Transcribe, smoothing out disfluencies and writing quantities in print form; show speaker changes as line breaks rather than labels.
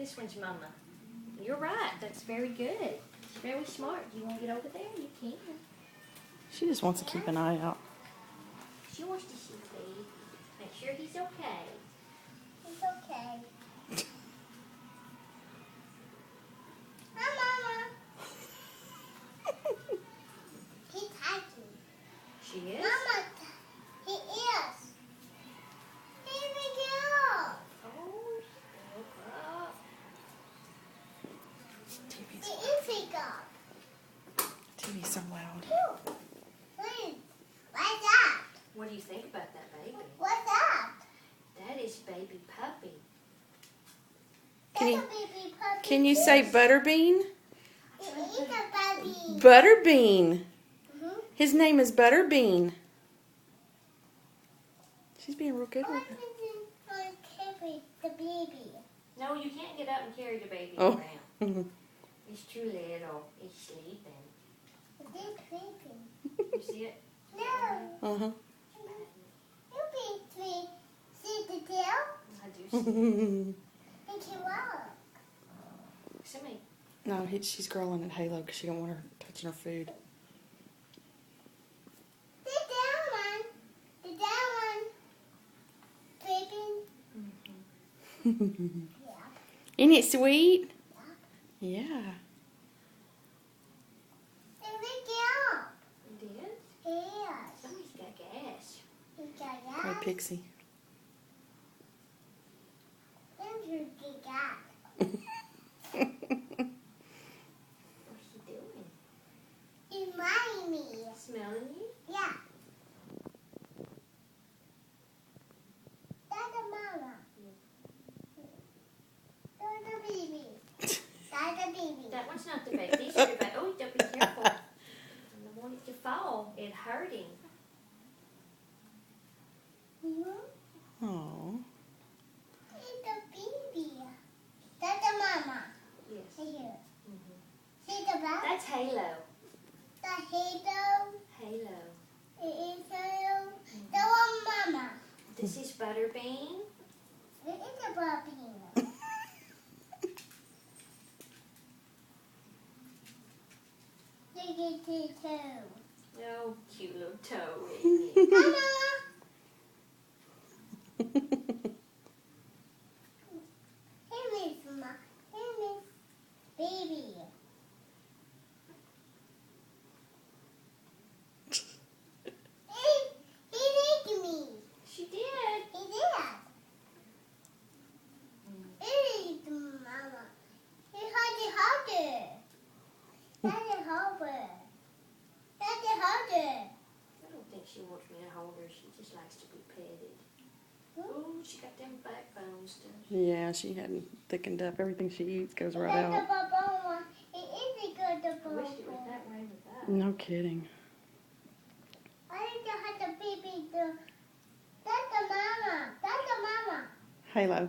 This one's Mama. You're right. That's very good. It's very smart. Do you want to get over there? You can.
She just wants to keep an eye out.
She wants to see Baby. Make sure he's okay.
It's okay. Hi, Mama. He's happy.
She is?
Mama, he is. Here we go.
Oh, she woke up.
TV's,
He is pick up.
TV's so loud.
Wait, what's that?
What do you think about that baby?
What's that?
That is Baby Puppy.
Can you-
That's a baby puppy.
Can you say Butterbean?
It is a baby.
Butterbean.
Mhm.
His name is Butterbean. She's being real good
I
with it.
want to carry the baby.
No, you can't get up and carry the baby
Oh.
around. It's too little. It's sleeping.
It is sleeping.
You see it?
No.
Uh-huh.
You be sweet. See the tail?
I do see it.
It can walk.
Somebody.
No, she's growling at Halo because she don't want her touching her food.
The down one. The down one. Sleeping. Yeah.
Isn't it sweet? Yeah.
There we go.
It is?
Yes.
Somebody's got gas.
We got
Hi,
that.
Pixie.
Then you get that.
What's he doing?
It's minding me.
Smelling you?
Yeah. That's a mama. That's a baby. That's a baby.
That one's not the baby. These are the baby. Oh, don't be careful. I don't want it to fall. It hurt him.
Mm-hmm.
Oh.
It's a baby. That's a mama.
Yes.
Here.
Mhm.
See the back?
That's Halo.
The halo.
Halo.
It is halo. The one mama.
This is Butterbean.
It is a puppy. Look at the toe.
Oh, cute little toe, isn't it?
Mama. Here is mama. Here is baby. He licked me.
She did.
He did. It is mama. He hold it. That's a holder. That's a holder.
I don't think she wants me to hold her. She just likes to be petted. Oh, she got them backbones, doesn't she?
Yeah, she hadn't thickened up. Everything she eats goes right
That's
out.
the bubble one. It is a good
I
bubble.
wish it was that way with that.
No kidding.
I need to have the baby. That's the mama. That's the mama.
Halo.